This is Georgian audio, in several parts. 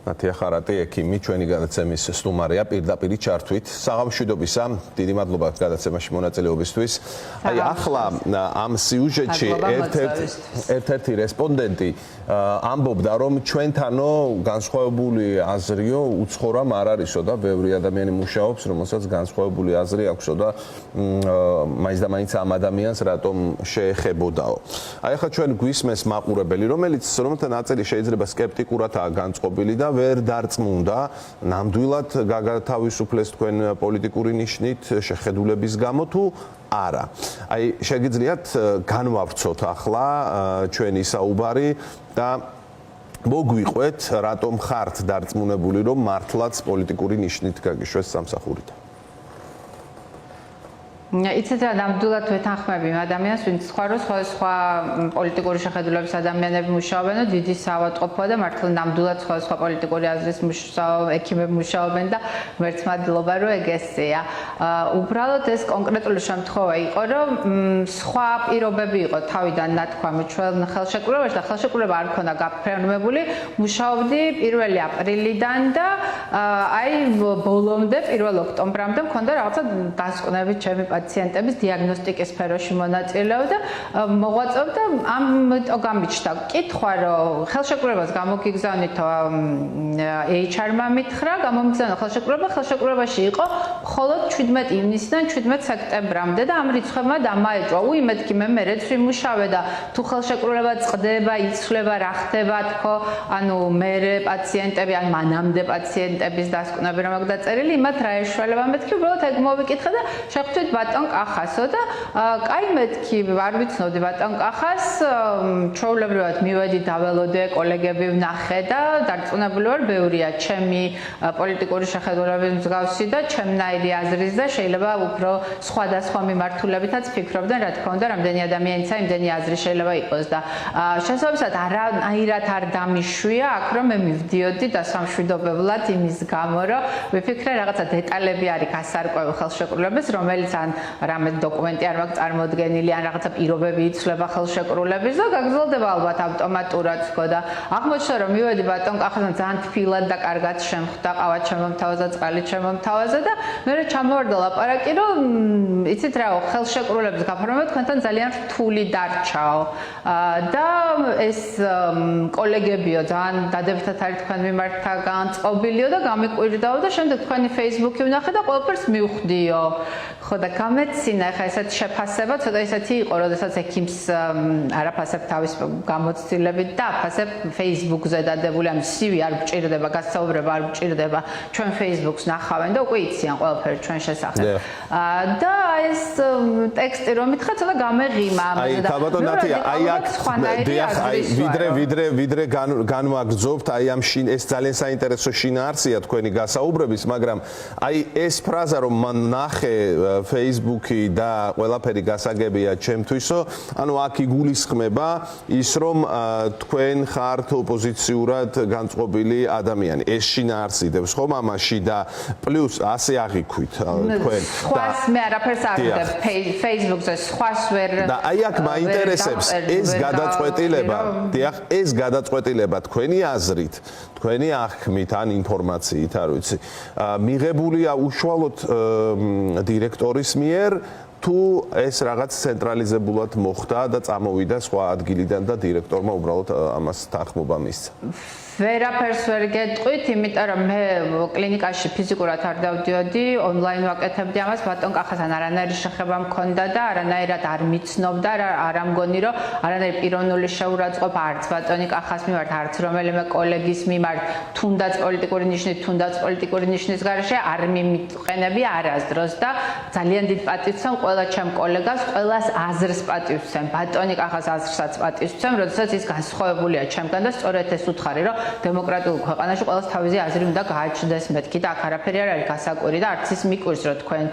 ნათია ხარატი ექიმი ჩვენი გადაცემის სტუმარია პირდაპირ ჩართვით. საღამოშვიდობისა, დიდი მადლობა გადაცემაში მონაწილეობისთვის. აი ახლა ამ სიუჟეტში ერთ-ერთი რესპონდენტი ამბობდა რომ ჩვენთანო განსხვავებული აზრიო უცხორამ არ არისო და ბევრი ადამიანი მუშაობს რომელსაც განსხვავებული აზრი აქვსო და მაინც და მაინც ამ ადამიანს რატომ შეეხებოდაო. აი ახლა ჩვენ გვისმენს მაყურებელი რომელთა ნაწილი შეიძლება სკეპტიკურადაა განწყობილი და ვერ დარწმუნდა ნამდვილად გაგათავისუფლეს თქვენ პოლიტიკური ნიშნით შეხედულების გამო თუ არა. აი შეგიძლიათ განვავრცოთ ახლა ჩვენი საუბარი და მოგვიყვეთ რატომ ხართ დარწმუნებული რომ მართლაც პოლიტიკური ნიშნით გაგიშვეს სამსახურით. იცით რა ნამდვილად ვეთანხმები იმ ადამიანს ვინც სხვა პოლიტიკური შეხედულების ადამიანები მუშაობენ და დიდი საავადმყოფოა და მართლა ნამდვილად სხვა პოლიტიკური აზრის ექიმები მუშაობენ და მერთმადლობა რომ ეგესია. უბრალოდ ეს კონკრეტული შემთხვევა იყო რომ სხვა პირობები იყო თავიდან ნათქვამი ჩვენ ხელშეკრულებაში და ხელშეკრულება არ ქონდა გაფორმებული მუშაობდი 1 აპრილიდან და აი ბოლომდე 1 ოქტომბრამდე მქონდა რაღაცა დასკვნები ჩემი პაციენტების დიაგნოსტიკის სფეროში მონაწილეობდა მოღვაწეობდა ამიტომ გამიჩნდა კითხვა რომ ხელშეკრულებას გამოგიგზავნით HR-მა მითხრა გამომიგზავნა ხელშეკრულებაში იყო მხოლოდ 17 ივნისიდან 17 სექტემბრამდე და ამ რიცხვებმა დამაეჭვა მეთქი მე რეც ვიმუშავე და თუ ხელშეკრულება წყდება იცვლება რა ხდება თქო ანუ მე პაციენტები ან მანამდე პაციენტების დასკვნები რომ აქვს დაწერილი იმათ რა ეშველება მეთქი უბრალოდ ეგ მოვიკითხე და შეხვდით ბატონ კახასო და კაი მეთქი არ ვიცნობდი ბატონ კახას ჩვეულებრივად მივედი დაველოდე კოლეგები ვნახე და დარწმუნებული ვარ ბევრია ჩემი პოლიტიკური შეხედულების მსგავსი და ჩემნაირი აზრის და შეიძლება უფრო სხვადასხვა მიმართულებითაც ფიქრობდნენ რა თქმა უნდა რამდენი ადამიანიცა იმდენი აზრი შეიძლება იყოს და შესაბამისად არანაირად არ დამიშვია აქ რომ მე მივდიოდი დასამშვიდობებლად იმის გამო რომ ვიფიქრე რაღაცა დეტალები არის გასარკვევი ხელშეკრულების რომელიც ან რამე დოკუმენტი არ მაქვს წარმოდგენილი ან რაღაცა პირობები იცვლება ხელშეკრულების და გაგრძელდება ალბათ ავტომატურად თქო და აღმოჩნდა რომ მივედი ბატონ კახასთან ძალიან თბილად და კარგად შემხვდა ყავა ჩემომთავაზა წყალი ჩემომთავაზა და მე ჩამოვარდა ლაპარაკი რომ იცით რაო ხელშეკრულების გაფორმება თქვენთან ძალიან რთული დარჩაო და ეს კოლეგებიო ძალიან დადებითად არის თქვენ მიმართ განწყობილიო და გამიკვირდაო და შემდეგ თქვენი Facebook-ი ვნახე და ყველაფერს მივხვდიო ხო და გამეცინა ხა ესეთ შეფასება ცოტა ისეთი იყო როდესაც ექიმს არაფასებ თავის გამოცდილებით და აფასებ Facebook-ზე დადებული ამ CV არ გჭირდება გასაუბრება არ გჭირდება ჩვენ Facebook-ს ნახავენ და უკვე იციან ყველაფერი ჩვენ შესახებ და ეს ტექსტი რომ მითხრა ცოტა გამეღიმა ამაზე და ბატონ ნათია აი აქ ვიდრე განვაგრძობთ აი ამ ეს ძალიან საინტერესო შინაარსია თქვენი გასაუბრების მაგრამ აი ეს ფრაზა რომ მან ნახე Facebook-ი და ყველაფერი გასაგებია ჩემთვისო ანუ აქ იგულისხმება ის რომ თქვენ ხართ ოპოზიციურად განწყობილი ადამიანი ეს შინაარსიდებს ხომ ამაში და პლუს ასე აღიქვით თქვენ სხვას მე არაფერს არ ვდებ Facebook-ზე სხვას ვერ და აი აქ მაინტერესებს ეს გადაწყვეტილება დიახ ეს გადაწყვეტილება თქვენი აზრით თქვენი აღქმით ან ინფორმაციით არ ვიცი მიღებულია უშუალოდ დირექტორის მიერ თუ ეს რაღაც ცენტრალიზებულად მოხდა და წამოვიდა სხვა ადგილიდან და დირექტორმა უბრალოდ ამას თანხმობა მისცა ვერაფერს ვერ გეტყვით, იმიტომ რომ მე კლინიკაში ფიზიკურად არ დავდიოდი, ონლაინ ვაკეთებდი ამას, ბატონ კახასთან არანაირი შეხება მქონდა და არანაირად არ მიცნობდა, არ ამგონი რომ არანაირი პიროვნული შეურაცხყოფა არც ბატონი კახას მიმართ, არც რომელიმე კოლეგის მიმართ, თუნდაც პოლიტიკური ნიშნის გარეშე არ მიმიტყენები არასდროს და ძალიან დიდ პატივს ვცემ ყველა ჩემ კოლეგას, ყველას აზრს პატივს ვცემ, ბატონი კახას აზრსაც პატივს ვცემ, როდესაც ის განსხვავებულია ჩემგან და სწორედ ეს უთხარი რომ დემოკრატიულ ქვეყანაში ყველას თავისი აზრი უნდა გააჩნდეს მეთქი და აქ არაფერი არ არის გასაკვირი და არც ის მიკვირს რომ თქვენ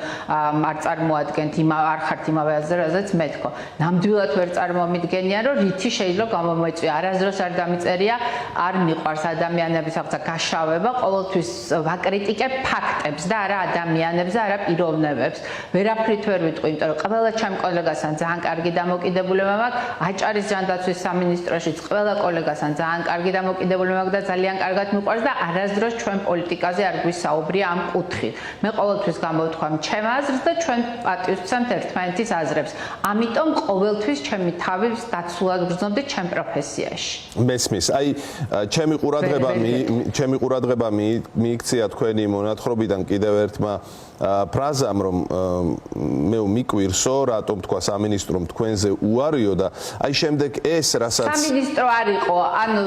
არ წარმოადგენთ არ ხართ იმავე აზრაზეც მეთქო ნამდვილად ვერ წარმომიდგენია რომ რითი შეიძლება გამომოიწვია არასდროს არ დამიწერია არ მიყვარს ადამიანების აღწა გაშავება ყოველთვის ვაკრიტიკებ ფაქტებს და არა ადამიანებს და არა პიროვნებებს ვერაფრით ვერ ვიტყვი იმიტომ რომ ყველა ჩემ კოლეგასთან ძალიან კარგი დამოკიდებულება მაქვს აჭარის ჯანდაცვის სამინისტროშიც ყველა კოლეგასთან ძალიან კარგი დამოკიდებულება მაგდა ძალიან კარგად მიყვარს და არასდროს ჩვენ პოლიტიკაზე არ გვისაუბრია ამ კუთხით. მე ყოველთვის გამოვთქვამ ჩემ აზრს და ჩვენ პატივს ვცემთ ერთმანეთის აზრებს. ამიტომ ყოველთვის ჩემი თავი დაცულად გრძნობდი ჩემ პროფესიაში. მესმის. აი ჩემი ყურადღება მიიქცია თქვენი მონათხრობიდან კიდევ ერთმა ფრაზამ, რომ მე მიკვირსო, რატომ თქვა სამინისტრომ თქვენზე უარიო და აი შემდეგ ეს რასაც სამინისტრო არ იყო, ანუ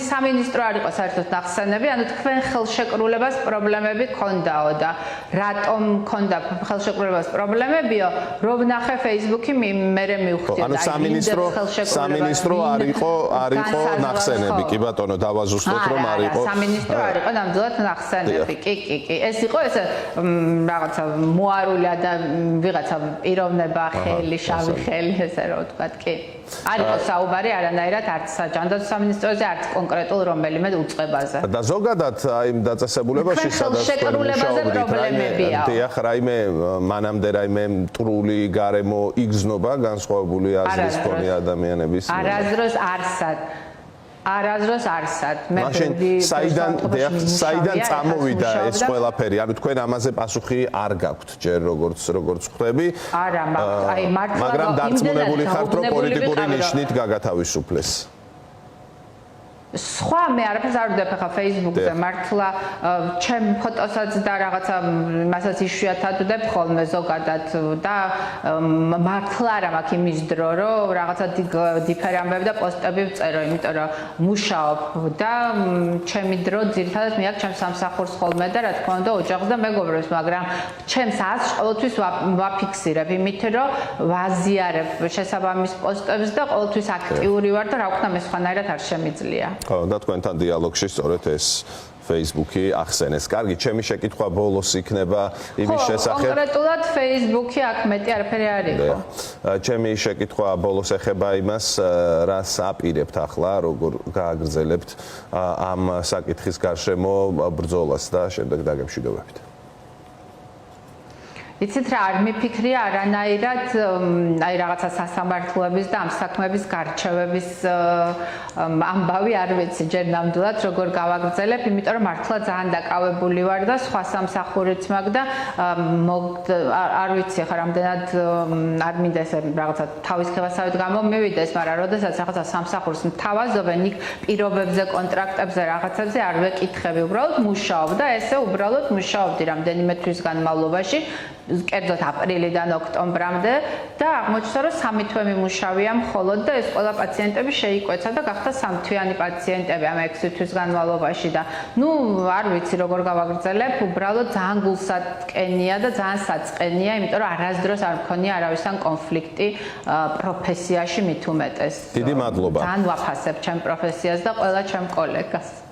სამინისტრო არ იყო საერთოდ ნახსენები, ანუ თქვენ ხელშეკრულებას პრობლემები ქონდაო და რატომ ქონდა ხელშეკრულებას პრობლემებიო, რომ ნახე Facebook-ი მერე მივხვდი და ანუ სამინისტრო არ იყო ნახსენები, კი ბატონო, დავაზუსტოთ რომ არ იყო. სამინისტრო არ იყო ნამდვილად ნახსენები. კი. ეს იყო ეს რაღაცა მოარული ვიღაცა პიროვნება, ხელი, შავი ხელი, ესე რომ ვთქვათ, კი. არ იყო საუბარი არანაირად არც საჯანდო სამინისტროზე, არც კონკრეტულ რომელიმე უწყებაზე. და ზოგადად აი დაწესებულებაში სადაც პრობლემებია. დიახ, რაიმე მანამდე რაიმე მტრული გარემო იგზნობა განსხვავებული აზრის მქონე ადამიანების. არასდროს არსად. მაშინ საიდან წამოვიდა ეს ყველაფერი? ანუ თქვენ ამაზე პასუხი არ გაქვთ ჯერ როგორც ხვდები. არა, აი მართლა მაგრამ დარწმუნებული ხართ რომ პოლიტიკური ნიშნით გაგათავისუფლეს. სხვა მე არაფერს არ ვდებ ახლა Facebook-ზე მართლა ჩემ ფოტოსაც და რაღაცა მასაც იშვიათად ვდებ ხოლმე ზოგადად და მართლა არა მაქვს იმის დრო რომ რაღაცა დიფერი ამბები და პოსტები ვწერო, იმიტომ რომ მუშაობ და ჩემი დრო ძირითადად მე აქვს ჩემ სამსახურს ხოლმე და რა თქმა უნდა ოჯახს და მეგობრებს, მაგრამ ჩემს აზრს ყოველთვის ვაფიქსირებ იმით რომ ვაზიარებ შესაბამის პოსტებს და ყოველთვის აქტიური ვარ და რა ვქნა მე სხვანაირად არ შემიძლია. ხო, და თქვენთან დიალოგში სწორედ ეს Facebook-ი ახსენეს. კარგი, ჩემი შეკითხვა ბოლოს იქნება იმის შესახებ. კონკრეტულად Facebook-ი აქ მეტი არაფერი არ იყო. ჩემი შეკითხვა ბოლოს ეხება იმას, რას აპირებთ ახლა, როგორ გააგრძელებთ ამ საკითხის გარშემო ბრძოლას და შემდეგ დაგემშვიდობებით. იცით რა, არ მიფიქრია არანაირად აი რაღაცა სასამართლოების და ამ საქმეების გარჩევების ამბავი არ ვიცი ჯერ ნამდვილად როგორ გავაგრძელებ, იმიტომ რომ მართლა ძალიან დაკავებული ვარ და სხვა სამსახურიც მაქვს და არ ვიცი ხა რამდენად არ მინდა ეს რაღაცა თავის ხევასავით გამომივიდეს, მაგრამ როდესაც რაღაცა სამსახურს მთავაზობენ, იქ პირობებზე, კონტრაქტებზე, რაღაცებზე არ ვეკითხები, უბრალოდ მუშაობ და ესე უბრალოდ მუშაობდი რამდენიმე თვის განმავლობაში. კერძოდ აპრილიდან ოქტომბრამდე და აღმოჩნდა რომ 3 თვე მიმუშავია მხოლოდ და ეს ყველა პაციენტები შეიკვეცა და გახდა 3 თვიანი პაციენტები ამ 6 თვის განმავლობაში და არ ვიცი როგორ გავაგრძელებ, უბრალოდ ძალიან გულსატკენია და ძალიან საწყენია, იმიტომ რომ არასდროს არ მქონია არავისთან კონფლიქტი პროფესიაში მით უმეტეს. დიდი მადლობა. ძალიან ვაფასებ ჩემ პროფესიას და ყველა ჩემ კოლეგას.